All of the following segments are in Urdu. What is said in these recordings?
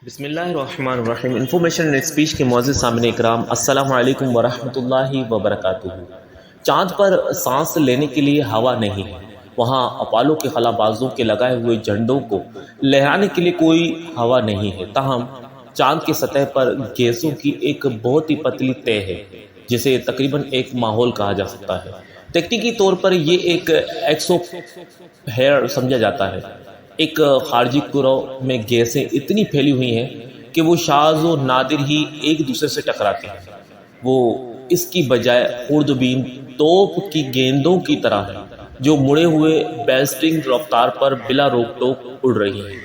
بسم اللہ الرحمن الرحیم۔ انفارمیشن اینڈ اسپیچ کے معزز سامعین اکرام، السلام علیکم ورحمۃ اللہ وبرکاتہ۔ چاند پر سانس لینے کے لیے ہوا نہیں ہے، وہاں اپولو کے خلا بازوں کے لگائے ہوئے جھنڈوں کو لہرانے کے لیے کوئی ہوا نہیں ہے، تاہم چاند کی سطح پر گیسوں کی ایک بہت ہی پتلی تہ ہے جسے تقریباً ایک ماحول کہا جا سکتا ہے۔ تکنیکی طور پر یہ ایک ایکسوسفیئر سمجھا جاتا ہے۔ ایک خارجی کرہ میں گیسیں اتنی پھیلی ہوئی ہیں کہ وہ شاذ و نادر ہی ایک دوسرے سے ٹکراتی ہیں۔ وہ اس کی بجائے خوردبین توپ کی گیندوں کی طرح ہے جو مڑے ہوئے بیلسٹنگ رفتار پر بلا روک ٹوک اڑ رہی ہیں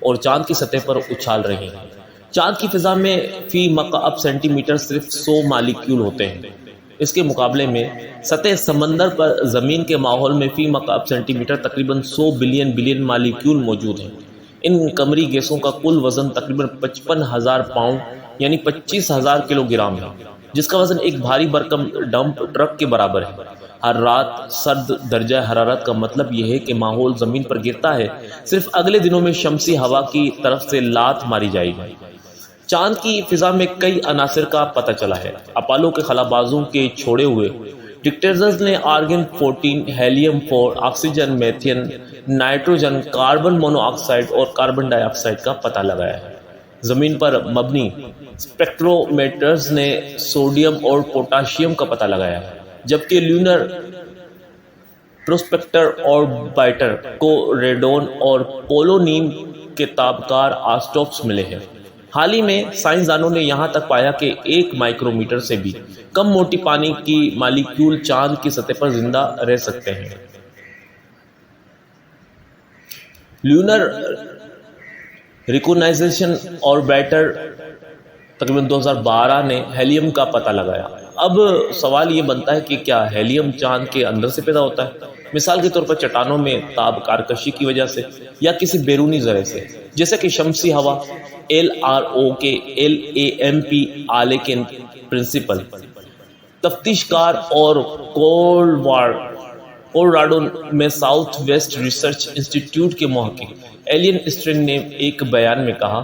اور چاند کی سطح پر اچھال رہی ہیں۔ چاند کی فضا میں فی مکعب سینٹی میٹر صرف 100 مالیکیول ہوتے ہیں۔ اس کے مقابلے میں سطح سمندر پر زمین کے ماحول میں فی مکعب سینٹی میٹر تقریباً 100 بلین مالیکیول موجود ہیں۔ ان قمری گیسوں کا کل وزن تقریباً 55,000 پاؤنڈ یعنی 25,000 کلو گرام ہے، جس کا وزن ایک بھاری بھرکم ڈمپ ٹرک کے برابر ہے۔ ہر رات سرد درجہ حرارت کا مطلب یہ ہے کہ ماحول زمین پر گرتا ہے، صرف اگلے دنوں میں شمسی ہوا کی طرف سے لات ماری جائے گی۔ چاند کی فضا میں کئی عناصر کا پتہ چلا ہے۔ اپولو کے خلا بازوں کے چھوڑے ہوئے ڈیٹیکٹرز نے organ 14، helium 4، oxygen, methane, nitrogen, carbon mono oxide اور کاربن ڈائی آکسائڈ کا پتہ لگایا ہے۔ زمین پر مبنی اسپیکٹرومیٹرز نے سوڈیم اور پوٹاشیم کا پتہ لگایا ہے، جبکہ لیونر پروسپیکٹر آربائٹر کو ریڈون اور پولونیم کے تابکار آسٹوپس ملے ہیں۔ حال ہی میں سائنسدانوں نے یہاں تک پایا کہ 1 مائکرو میٹر سے بھی کم موٹی پانی کی مالیکیول چاند کی سطح پر زندہ رہ سکتے ہیں۔ لیونر ریکونائزیشن آربائٹر تقریباً 2012 نے ہیلیم کا پتہ لگایا۔ اب سوال یہ بنتا ہے کہ کیا ہیلیم چاند کے اندر سے پیدا ہوتا ہے، مثال کے طور پر چٹانوں میں تابکار کشی کی وجہ سے یا کسی بیرونی ذرے سے، جیسے کہ شمسی ہوا، LRO کے LAMP آلے کے پرنسپل۔ تفتیش کار اور کولراڈو میں ساؤتھ ویسٹ ریسرچ انسٹی ٹیوٹ کے محقق ایلین اسٹرنگ نے ایک بیان میں کہا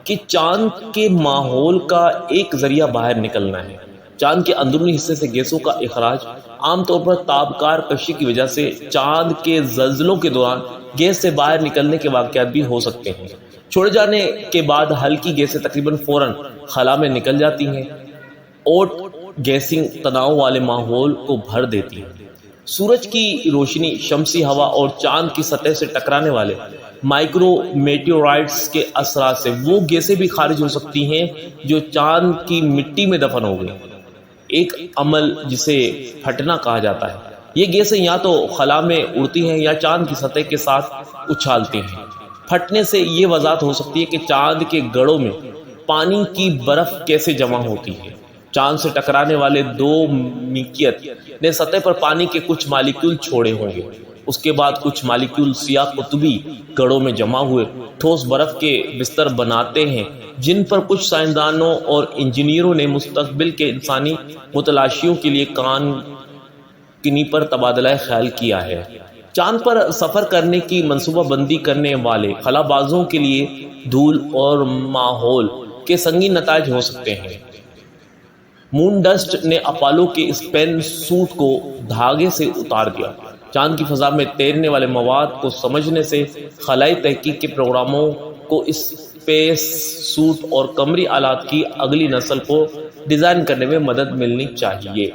کہ چاند کے ماحول کا ایک ذریعہ باہر نکلنا ہے۔ چاند کے اندرونی حصے سے گیسوں کا اخراج عام طور پر تابکار کشی کی وجہ سے چاند کے زلزلوں کے دوران گیس سے باہر نکلنے کے واقعات بھی ہو سکتے ہیں۔ چھوڑے جانے کے بعد ہلکی گیسیں تقریباً فوراً خلا میں نکل جاتی ہیں۔ اوٹ گیسنگ تناؤ والے ماحول کو بھر دیتی ہے۔ سورج کی روشنی، شمسی ہوا اور چاند کی سطح سے ٹکرانے والے مائکرو میٹیورائٹس کے اثرات سے وہ گیسیں بھی خارج ہو سکتی ہیں جو چاند کی مٹی میں دفن ہو گئی، ایک عمل جسے پھٹنا کہا جاتا ہے۔ یہ گیسیں یا تو خلا میں اڑتی ہیں یا چاند کی سطح کے ساتھ اچھالتی ہیں۔ پھٹنے سے یہ وضاحت ہو سکتی ہے کہ چاند کے گڑھوں میں پانی کی برف کیسے جمع ہوتی ہے۔ چاند سے ٹکرانے والے 2 میکیت نے سطح پر پانی کے کچھ مالیکیول چھوڑے ہوں گے، اس کے بعد کچھ مالیکیول سیاہ قطبی گڑھوں میں جمع ہوئے ٹھوس برف کے بستر بناتے ہیں، جن پر کچھ سائنسدانوں اور انجینئروں نے مستقبل کے انسانی متلاشیوں کے لیے کان کنی پر تبادلہ خیال کیا ہے۔ چاند پر سفر کرنے کی منصوبہ بندی کرنے والے خلا بازوں کے لیے دھول اور ماحول کے سنگین نتائج ہو سکتے ہیں۔ مون ڈسٹ نے اپولو کے اسپین سوٹ کو دھاگے سے اتار دیا۔ چاند کی فضا میں تیرنے والے مواد کو سمجھنے سے خلائی تحقیق کے پروگراموں کو اسپیس سوٹ اور قمری آلات کی اگلی نسل کو ڈیزائن کرنے میں مدد ملنی چاہیے۔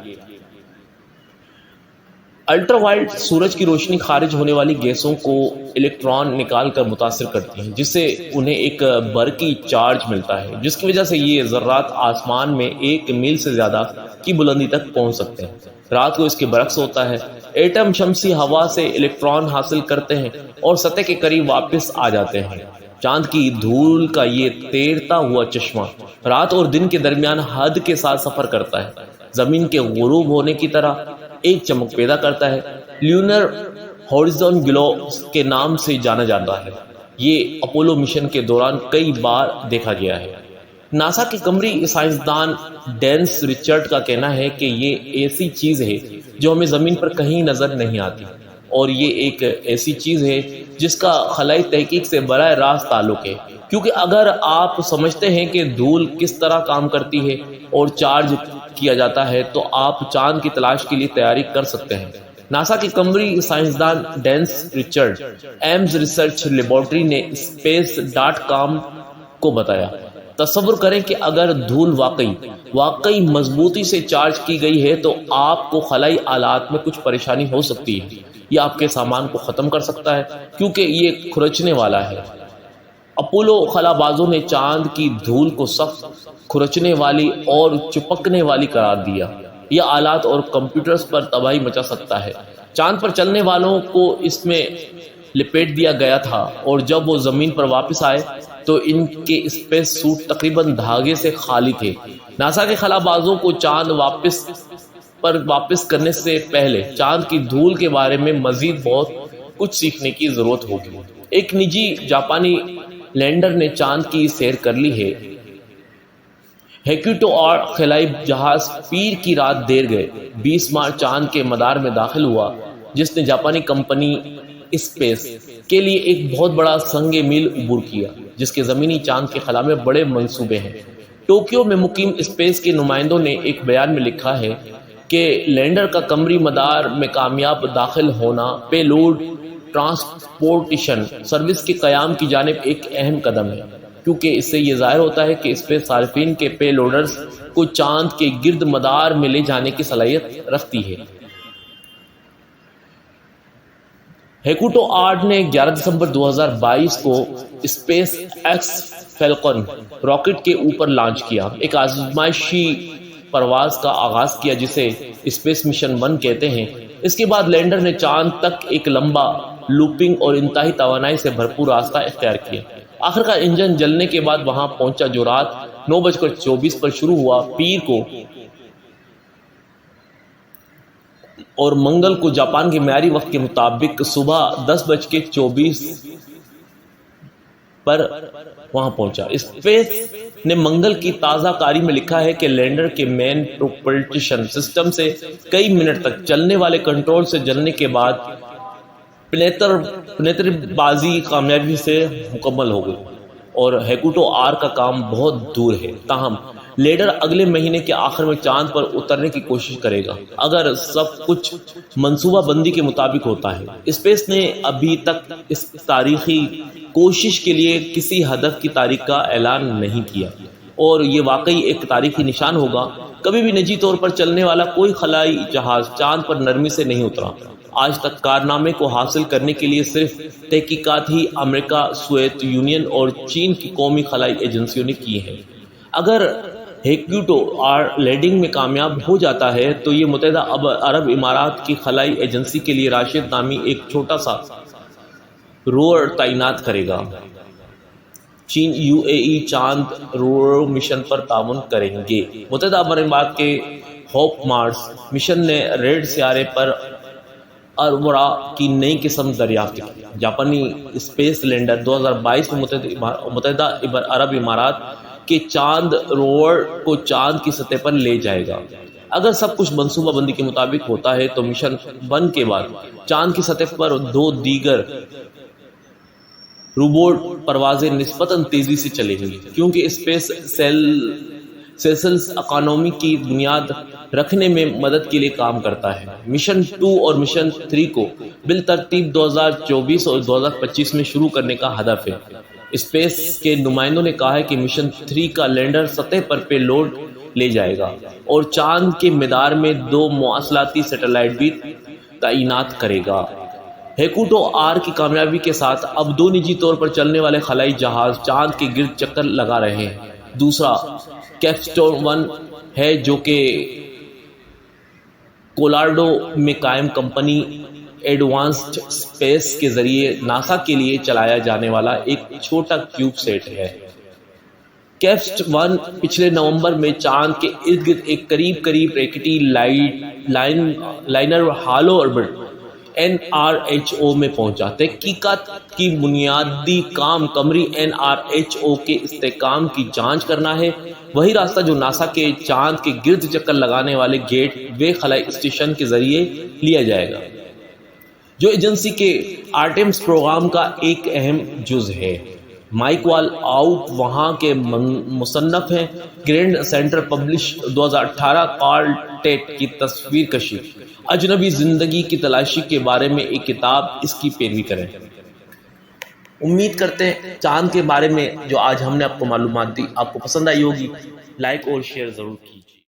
الٹرا وائلٹ سورج کی روشنی خارج ہونے والی گیسوں کو الیکٹران نکال کر متاثر کرتی ہیں، جس سے انہیں ایک برقی چارج ملتا ہے، جس کی وجہ سے یہ ذرات آسمان میں 1 میل سے زیادہ کی بلندی تک پہنچ سکتے ہیں۔ رات کو اس کے برعکس ہوتا ہے۔ ایٹم شمسی ہوا سے الیکٹران حاصل کرتے ہیں اور سطح کے قریب واپس آ جاتے ہیں۔ چاند کی دھول کا یہ تیرتا ہوا چشمہ رات اور دن کے درمیان حد کے ساتھ سفر کرتا ہے، زمین کے غروب ہونے کی طرح ایک چمک پیدا کرتا ہے۔ لیونر ہورائزن گلو کے نام سے جانا جاتا ہے۔ یہ اپولو مشن کے دوران کئی بار دیکھا گیا ہے۔ ناسا کے قمری سائنسدان ڈینس رچرڈ کا کہنا ہے کہ یہ ایسی چیز ہے جو ہمیں زمین پر کہیں نظر نہیں آتی، اور یہ ایک ایسی چیز ہے جس کا خلائی تحقیق سے براہ راست تعلق ہے۔ کیونکہ اگر آپ سمجھتے ہیں کہ دھول کس طرح کام کرتی ہے اور چارج کیا جاتا ہے تو آپ چاند کی تلاش کے لیے تیاری کر سکتے ہیں۔ ناسا کے قمری سائنسدان Dennis Richard Ames research laboratory نے space.com کو بتایا، تصور کریں کہ اگر دھول واقعی مضبوطی سے چارج کی گئی ہے تو آپ کو خلائی آلات میں کچھ پریشانی ہو سکتی ہے۔ یہ آپ کے سامان کو ختم کر سکتا ہے کیونکہ یہ کھرچنے والا ہے۔ اپولو خلا بازوں نے چاند کی دھول کو سخت، کھرچنے والی اور چپکنے والی قرار دیا۔ یہ آلات اور کمپیوٹرز پر تباہی مچا سکتا ہے۔ چاند پر چلنے والوں کو اس میں لپیٹ دیا گیا تھا اور جب وہ زمین پر واپس آئے تو ان کے اسپیس سوٹ تقریباً دھاگے سے خالی تھے۔ ناسا کے خلا بازوں کو چاند واپس کرنے سے پہلے چاند کی دھول کے بارے میں مزید بہت کچھ سیکھنے کی ضرورت ہوگی۔ ایک نجی جاپانی لینڈر نے چاند کی سیر کر لی ہے۔ ہیکوٹو آر خلائی جہاز پیر کی رات دیر گئے 20 مارچ چاند کے مدار میں داخل ہوا، جس نے جاپانی کمپنی اسپیس کے لیے ایک بہت بڑا سنگ میل عبور کیا، جس کے زمینی چاند کے خلا میں بڑے منصوبے ہیں۔ ٹوکیو میں مقیم اسپیس کے نمائندوں نے ایک بیان میں لکھا ہے کہ لینڈر کا قمری مدار میں کامیاب داخل ہونا پے لوڈ ٹرانسپورٹیشن سروس کے قیام کی جانب ایک اہم قدم ہے، کیونکہ اس سے یہ ظاہر ہوتا ہے کہ اسپیس صارفین کے پے لوڈرز کو چاند کے گرد مدار میں لے جانے کی صلاحیت رکھتی ہے۔ ہیکوٹو آرٹ نے 11 دسمبر 2022 کو اسپیس ایکس فیلکن راکٹ کے اوپر لانچ کیا، ایک آزمائشی پرواز کا آغاز کیا جسے اسپیس مشن 1 کہتے ہیں۔ اس کے بعد لینڈر نے چاند تک ایک لمبا، لوپنگ اور انتہائی توانائی سے بھرپور راستہ اختیار کیا۔ آخر کا انجن جلنے کے بعد وہاں پہنچا جو رات 9:24 پر شروع ہوا۔ پیر کو اور منگل کو جاپان کے معیاری وقت کے مطابق صبح 10:24 پر وہاں پہنچا۔ اسپیس نے منگل کی تازہ کاری میں لکھا ہے کہ لینڈر کے مین پروپلشن سسٹم سے کئی منٹ تک چلنے والے کنٹرول سے جلنے کے بعد پنیتر بازی کامیابی سے مکمل ہو گئی اور ہیکوٹو آر کا کام بہت دور ہے۔ تاہم لینڈر اگلے مہینے کے آخر میں چاند پر اترنے کی کوشش کرے گا اگر سب کچھ منصوبہ بندی کے مطابق ہوتا ہے۔ اسپیس نے ابھی تک اس تاریخی کوشش کے لیے کسی ہدف کی تاریخ کا اعلان نہیں کیا اور یہ واقعی ایک تاریخی نشان ہوگا۔ کبھی بھی نجی طور پر چلنے والا کوئی خلائی جہاز چاند پر نرمی سے نہیں اترا۔ آج تک کارنامے کو حاصل کرنے کے لیے صرف تحقیقات ہی امریکہ، سوویت یونین اور چین کی قومی خلائی ایجنسیوں نے کی ہیں۔ اگر ہیکوٹو آر لینڈنگ میں کامیاب ہو جاتا ہے تو یہ متحدہ عرب امارات کی خلائی ایجنسی کے لیے راشد نامی ایک چھوٹا سا روور تعینات کرے گا۔ چین UAE چاند روور مشن پر تعاون کریں گے۔ متحدہ عرب امارات کے ہوپ مارس مشن نے ریڈ سیارے پر اروڑا کی نئی قسم دریافت کی۔ جاپانی اسپیس لینڈر 2022 میں متحدہ عرب امارات کے چاند روور کو چاند کی سطح پر لے جائے گا۔ اگر سب کچھ منصوبہ بندی کے مطابق ہوتا ہے تو مشن 1 کے بعد چاند کی سطح پر 2 دیگر روبوٹ پروازیں نسبتاً تیزی سے چلیں گی، کیونکہ اسپیس سیسلز اکانومی کی بنیاد رکھنے میں مدد کے لیے کام کرتا ہے۔ مشن 2 اور مشن 3 کو بالترتیب 2024 اور 2025 میں شروع کرنے کا ہدف ہے۔ اسپیس کے نمائندوں نے کہا ہے کہ مشن 3 کا لینڈر سطح پر پے لوڈ لے جائے گا اور چاند کے مدار میں 2 مواصلاتی سیٹلائٹ بھی تعینات کرے گا۔ ہیکوٹو آر کی کامیابی کے ساتھ اب 2 نجی طور پر چلنے والے خلائی جہاز چاند کے گرد چکر لگا رہے ہیں۔ دوسرا کیپسٹون 1 ہے جو کہ کولراڈو میں قائم کمپنی ایڈوانسڈ اسپیس کے ذریعے ناسا کے لیے چلایا جانے والا ایک چھوٹا کیوب سیٹ ہے۔ کیپسٹ 1 پچھلے نومبر میں چاند کے ارد گرد ایک قریب ریکٹی لائنر ہالو آربٹ NRHO میں پہنچا۔ تحقیقات کی بنیادی کام قمری NRHO کے استحکام کی جانچ کرنا ہے، وہی راستہ جو ناسا کے چاند کے گرد چکر لگانے والے گیٹ وے خلائی اسٹیشن کے ذریعے لیا جائے گا، جو ایجنسی کے آرٹیمس پروگرام کا ایک اہم جز ہے۔ مائک وال آؤٹ وہاں کے مصنف ہیں۔ Grand centre publish 2018 Carl Tate کی تصویر کشی اجنبی زندگی کی تلاشی کے بارے میں ایک کتاب، اس کی پیروی کریں۔ امید کرتے ہیں چاند کے بارے میں جو آج ہم نے آپ کو معلومات دی آپ کو پسند آئی ہوگی۔ لائک اور شیئر ضرور کیجیے۔